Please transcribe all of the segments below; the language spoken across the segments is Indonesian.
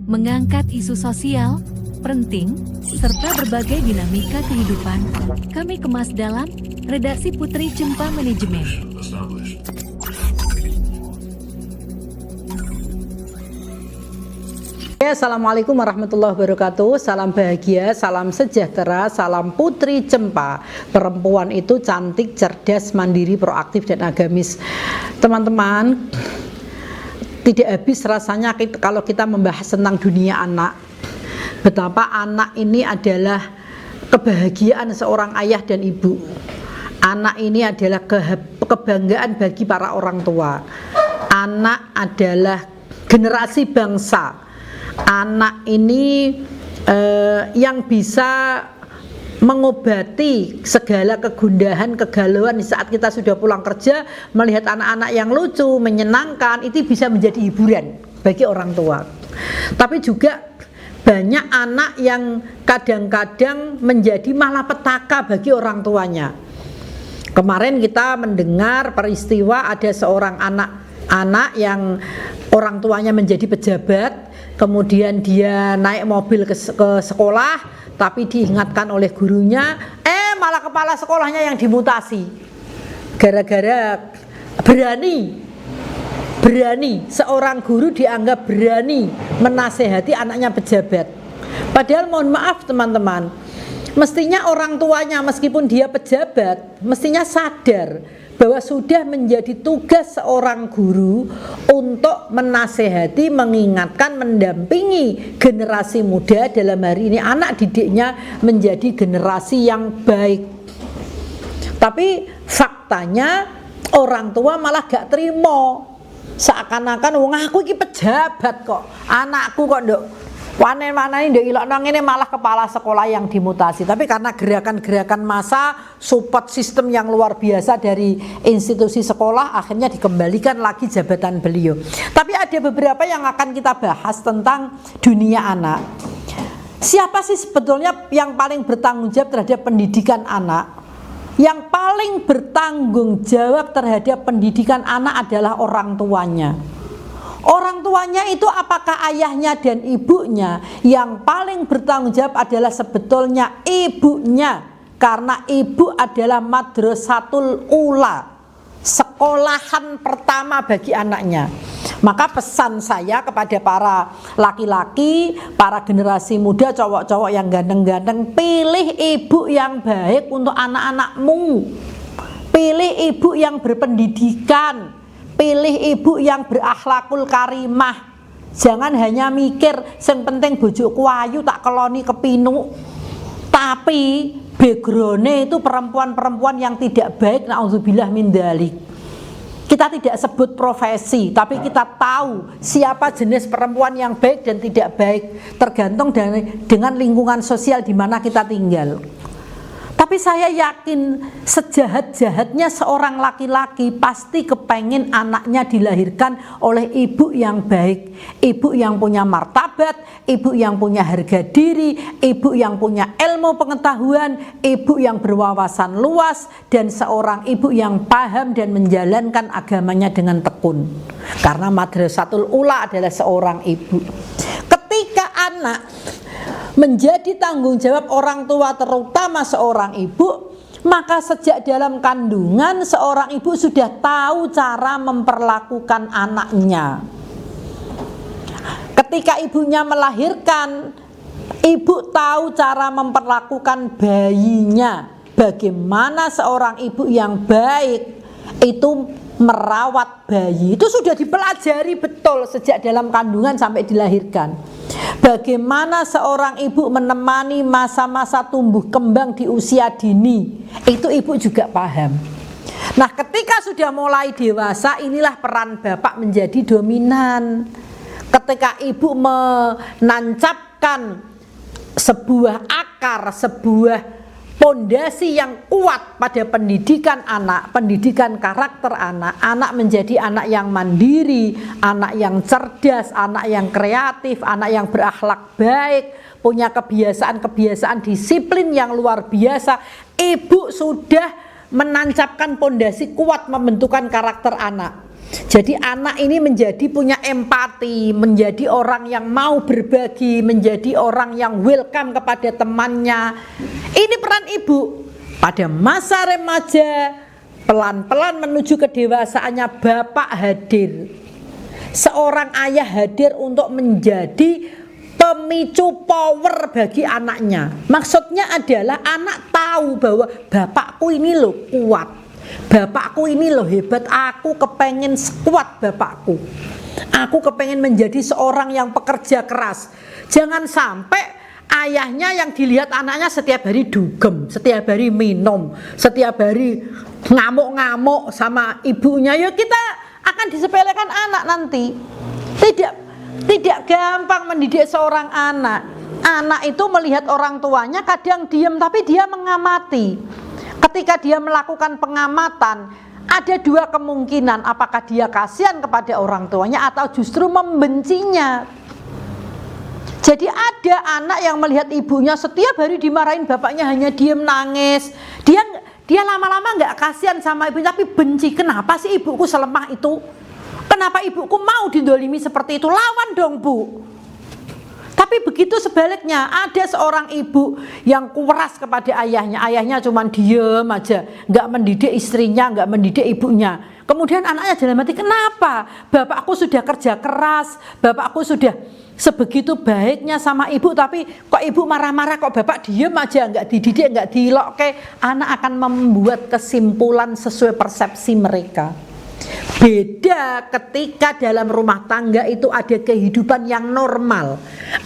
mengangkat isu sosial, penting, serta berbagai dinamika kehidupan. Kami kemas dalam Redaksi Putri Cempa Manajemen. Assalamualaikum warahmatullahi wabarakatuh. Salam bahagia, salam sejahtera, salam Putri Cempa. Perempuan itu cantik, cerdas, mandiri, proaktif, dan agamis. Teman-teman, tidak habis rasanya kalau kita membahas tentang dunia anak. Betapa anak ini adalah kebahagiaan seorang ayah dan ibu. Anak ini adalah kebanggaan bagi para orang tua. Anak adalah generasi bangsa. Anak ini yang bisa mengobati segala kegundahan, kegalauan di saat kita sudah pulang kerja, melihat anak-anak yang lucu, menyenangkan, itu bisa menjadi hiburan bagi orang tua. Tapi juga banyak anak yang kadang-kadang menjadi malapetaka bagi orang tuanya. Kemarin kita mendengar peristiwa ada seorang anak yang orang tuanya menjadi pejabat, kemudian dia naik mobil ke sekolah, tapi diingatkan oleh gurunya, malah kepala sekolahnya yang dimutasi. Gara-gara berani seorang guru dianggap berani menasehati anaknya pejabat. Padahal mohon maaf teman-teman, mestinya orang tuanya meskipun dia pejabat, mestinya sadar bahwa sudah menjadi tugas seorang guru untuk menasehati, mengingatkan, mendampingi generasi muda, dalam hari ini anak didiknya menjadi generasi yang baik. Tapi faktanya orang tua malah gak terima, seakan-akan wong aku iki pejabat kok, anakku kok nduk wane-wane nduk ilokno ngene, malah kepala sekolah yang dimutasi. Tapi karena gerakan-gerakan massa, support system yang luar biasa dari institusi sekolah, akhirnya dikembalikan lagi jabatan beliau. Tapi ada beberapa yang akan kita bahas tentang dunia anak. Siapa sih sebetulnya yang paling bertanggung jawab terhadap pendidikan anak? Yang paling bertanggung jawab terhadap pendidikan anak adalah orang tuanya. Orang tuanya itu apakah ayahnya dan ibunya? Yang paling bertanggung jawab adalah sebetulnya ibunya, karena ibu adalah madrasatul ula, sekolahan pertama bagi anaknya. Maka pesan saya kepada para laki-laki, para generasi muda, cowok-cowok yang ganteng-ganteng, pilih ibu yang baik untuk anak-anakmu. Pilih ibu yang berpendidikan, pilih ibu yang berakhlakul karimah. Jangan hanya mikir yang penting bojoku ayu tak keloni kepinu, tapi background-nya itu perempuan-perempuan yang tidak baik. Na'udzubillah min dzalik. Kita tidak sebut profesi, tapi kita tahu siapa jenis perempuan yang baik dan tidak baik, tergantung dengan lingkungan sosial di mana kita tinggal. Tapi saya yakin sejahat-jahatnya seorang laki-laki pasti kepengen anaknya dilahirkan oleh ibu yang baik, ibu yang punya martabat, ibu yang punya harga diri, ibu yang punya ilmu pengetahuan, ibu yang berwawasan luas, dan seorang ibu yang paham dan menjalankan agamanya dengan tekun. Karena madrasatul ula adalah seorang ibu. Ketika anak menjadi tanggung jawab orang tua, terutama seorang ibu, maka sejak dalam kandungan seorang ibu sudah tahu cara memperlakukan anaknya. Ketika ibunya melahirkan, ibu tahu cara memperlakukan bayinya. Bagaimana seorang ibu yang baik itu merawat bayi, itu sudah dipelajari betul sejak dalam kandungan sampai dilahirkan. Bagaimana seorang ibu menemani masa-masa tumbuh kembang di usia dini, itu ibu juga paham. Nah, ketika sudah mulai dewasa, inilah peran bapak menjadi dominan. Ketika ibu menancapkan sebuah akar, sebuah pondasi yang kuat pada pendidikan anak, pendidikan karakter anak, anak menjadi anak yang mandiri, anak yang cerdas, anak yang kreatif, anak yang berakhlak baik, punya kebiasaan-kebiasaan disiplin yang luar biasa. Ibu sudah menancapkan pondasi kuat membentukan karakter anak. Jadi anak ini menjadi punya empati, menjadi orang yang mau berbagi, menjadi orang yang welcome kepada temannya. Ini peran ibu pada masa remaja, pelan-pelan menuju kedewasaannya bapak hadir. Seorang ayah hadir untuk menjadi pemicu power bagi anaknya. Maksudnya adalah anak tahu bahwa bapakku ini loh kuat. Bapakku ini loh hebat, aku kepengen sekuat bapakku. Aku kepengen menjadi seorang yang pekerja keras. Jangan sampai ayahnya yang dilihat anaknya setiap hari dugem, setiap hari minum, setiap hari ngamuk-ngamuk sama ibunya. Ya kita akan disepelekan anak nanti. Tidak gampang mendidik seorang anak. Anak itu melihat orang tuanya kadang diam tapi dia mengamati. Ketika dia melakukan pengamatan, ada dua kemungkinan, apakah dia kasihan kepada orang tuanya atau justru membencinya. Jadi ada anak yang melihat ibunya setiap hari dimarahin, bapaknya hanya diem nangis. Dia lama-lama nggak kasihan sama ibu tapi benci. Kenapa sih ibuku selemah itu? Kenapa ibuku mau didolimi seperti itu? Lawan dong bu. Tapi begitu sebaliknya, ada seorang ibu yang keras kepada ayahnya. Ayahnya cuma diem aja, nggak mendidik istrinya, nggak mendidik ibunya. Kemudian anaknya dalam hati, kenapa? Bapakku sudah kerja keras, bapakku sudah sebegitu baiknya sama ibu, tapi kok ibu marah-marah, kok bapak diem aja, nggak dididik, nggak dilokke. Anak akan membuat kesimpulan sesuai persepsi mereka. Beda ketika dalam rumah tangga itu ada kehidupan yang normal,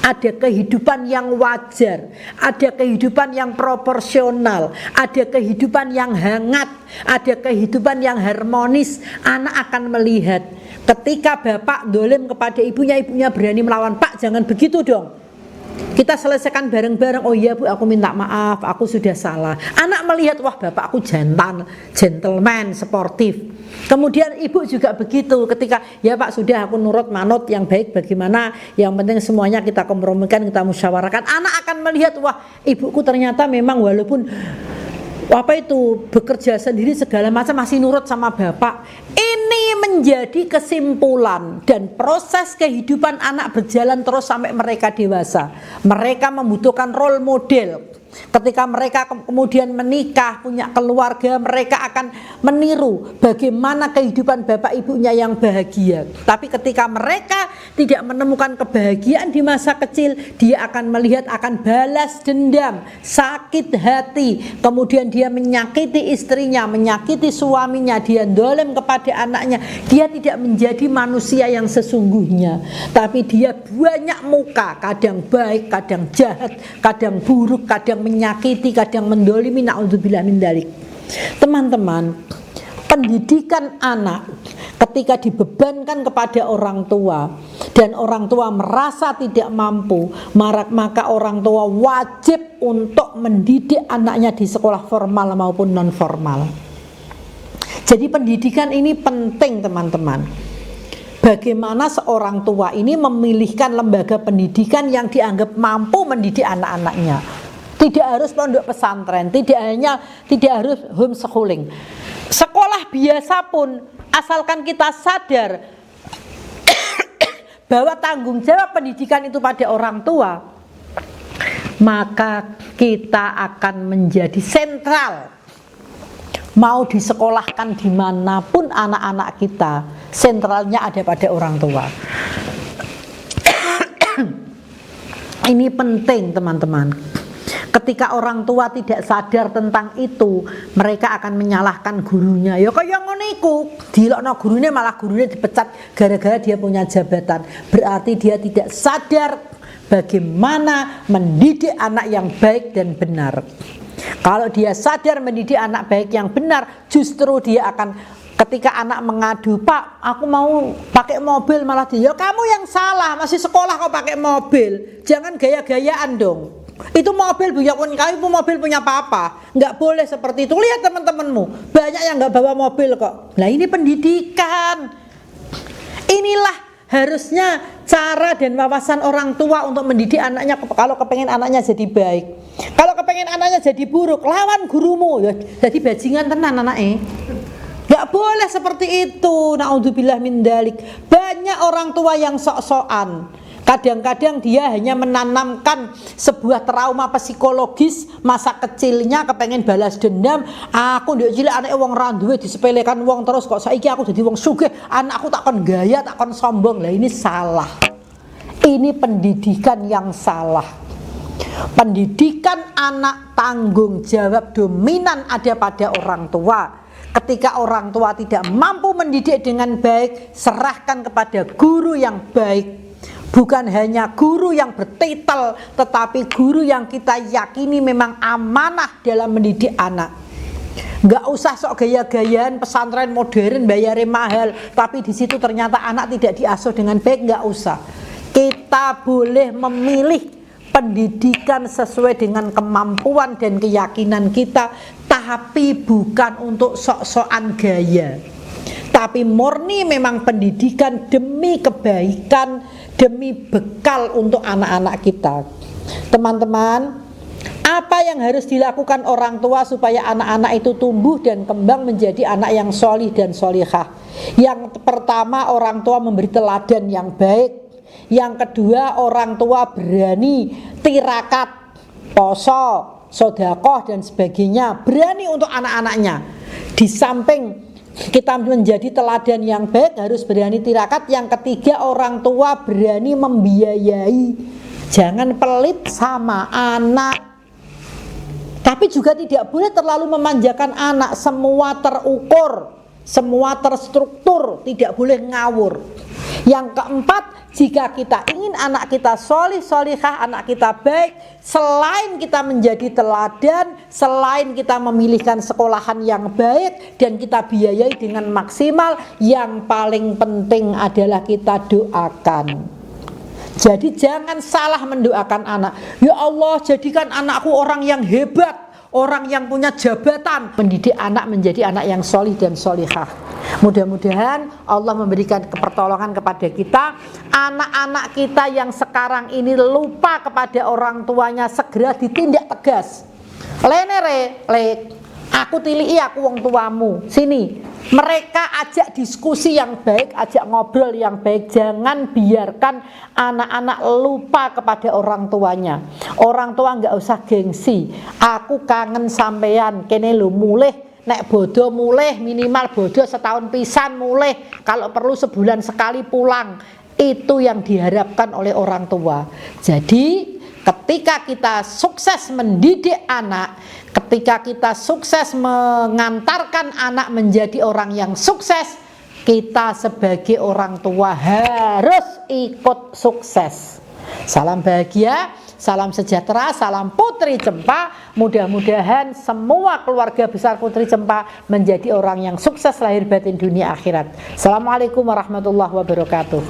ada kehidupan yang wajar, ada kehidupan yang proporsional, ada kehidupan yang hangat, ada kehidupan yang harmonis. Anak akan melihat ketika bapak dolim kepada ibunya, ibunya berani melawan. Pak, jangan begitu dong, kita selesaikan bareng-bareng. Oh iya bu, aku minta maaf, aku sudah salah. Anak melihat, wah bapakku jantan, gentleman, sportif. Kemudian ibu juga begitu, ketika ya pak sudah aku nurut manut, yang baik bagaimana, yang penting semuanya kita kompromikan, kita musyawarahkan. Anak akan melihat, wah ibuku ternyata memang walaupun bekerja sendiri segala macam masih nurut sama bapak. Ini menjadi kesimpulan dan proses kehidupan anak berjalan terus sampai mereka dewasa. Mereka membutuhkan role model. Ketika mereka kemudian menikah, punya keluarga, mereka akan meniru bagaimana kehidupan bapak ibunya yang bahagia. Tapi ketika mereka tidak menemukan kebahagiaan di masa kecil, dia akan melihat, akan balas dendam, sakit hati, kemudian dia menyakiti istrinya, menyakiti suaminya, dia dolim kepada anaknya. Dia tidak menjadi manusia yang sesungguhnya, tapi dia banyak muka, kadang baik, kadang jahat, kadang buruk, kadang menyakiti, kadang mendolimi. Na'udzubillah min dzalik. Teman-teman, pendidikan anak ketika dibebankan kepada orang tua dan orang tua merasa tidak mampu, maka orang tua wajib untuk mendidik anaknya di sekolah formal maupun non formal. Jadi pendidikan ini penting teman-teman. Bagaimana seorang tua ini memilihkan lembaga pendidikan yang dianggap mampu mendidik anak-anaknya. Tidak harus pondok pesantren, tidak harus homeschooling. Sekolah biasa pun, asalkan kita sadar bahwa tanggung jawab pendidikan itu pada orang tua, maka kita akan menjadi sentral. Mau disekolahkan dimanapun anak-anak kita, sentralnya ada pada orang tua. Ini penting teman-teman. Ketika orang tua tidak sadar tentang itu, mereka akan menyalahkan gurunya. Ya kaya ngono iku, dilokno gurune malah gurune dipecat gara-gara dia punya jabatan. Berarti dia tidak sadar bagaimana mendidik anak yang baik dan benar. Kalau dia sadar mendidik anak baik yang benar, justru dia akan, ketika anak mengadu, Pak aku mau pakai mobil, malah dia, ya kamu yang salah, masih sekolah kau pakai mobil, jangan gaya-gayaan dong. Itu mobil punya kamu, mobil punya papa, nggak boleh seperti itu. Lihat teman-temanmu, banyak yang nggak bawa mobil kok. Nah ini pendidikan. Inilah harusnya cara dan wawasan orang tua untuk mendidik anaknya. Kalau kepengen anaknya jadi baik, kalau kepengen anaknya jadi buruk, lawan gurumu ya, jadi bajingan tenan anaknya. Gak Nggak boleh seperti itu. Naudzubillah min dzalik. Banyak orang tua yang sok-sokan. Kadang-kadang dia hanya menanamkan sebuah trauma psikologis masa kecilnya, kepengen balas dendam. Aku ndek cilik anake wong ra duwe disepelekan wong terus kok saiki aku dadi wong sugih, anakku takon gaya, takon sombong. Lah ini salah. Ini pendidikan yang salah. Pendidikan anak tanggung jawab dominan ada pada orang tua. Ketika orang tua tidak mampu mendidik dengan baik, serahkan kepada guru yang baik. Bukan hanya guru yang bertitel, tetapi guru yang kita yakini memang amanah dalam mendidik anak. Nggak usah sok gaya-gayaan pesantren modern bayarnya mahal, tapi di situ ternyata anak tidak diasuh dengan baik. Nggak usah. Kita boleh memilih pendidikan sesuai dengan kemampuan dan keyakinan kita, tapi bukan untuk sok-sokan gaya. Tapi murni memang pendidikan demi kebaikan, demi bekal untuk anak-anak kita. Teman-teman, apa yang harus dilakukan orang tua supaya anak-anak itu tumbuh dan kembang menjadi anak yang solih dan solihah? Yang pertama, orang tua memberi teladan yang baik. Yang kedua, orang tua berani tirakat, poso, sodakoh dan sebagainya, berani untuk anak-anaknya. Di samping kita menjadi teladan yang baik, harus berani tirakat. Yang ketiga, orang tua berani membiayai. Jangan pelit sama anak, tapi juga tidak boleh terlalu memanjakan anak. Semua terukur, semua terstruktur, tidak boleh ngawur. Yang keempat, jika kita ingin anak kita solih solihah, anak kita baik, selain kita menjadi teladan, selain kita memilihkan sekolahan yang baik dan kita biayai dengan maksimal, yang paling penting adalah kita doakan. Jadi jangan salah mendoakan anak. Ya Allah, jadikan anakku orang yang hebat, orang yang punya jabatan. Mendidik anak menjadi anak yang solih dan solihah. Mudah-mudahan Allah memberikan pertolongan kepada kita. Anak-anak kita yang sekarang ini lupa kepada orang tuanya segera ditindak tegas. Lenere, aku tilii, aku wong tuamu. Sini, mereka ajak diskusi yang baik, ajak ngobrol yang baik. Jangan biarkan anak-anak lupa kepada orang tuanya. Orang tua nggak usah gengsi. Aku kangen sampean, kene lu mulih. Nek bodo mulih, minimal bodo setahun pisan mulih, kalau perlu sebulan sekali pulang. Itu yang diharapkan oleh orang tua. Jadi ketika kita sukses mendidik anak, ketika kita sukses mengantarkan anak menjadi orang yang sukses, kita sebagai orang tua harus ikut sukses. Salam bahagia, salam sejahtera, salam Putri Cempa. Mudah-mudahan semua keluarga besar Putri Cempa menjadi orang yang sukses lahir batin dunia akhirat. Assalamualaikum warahmatullahi wabarakatuh.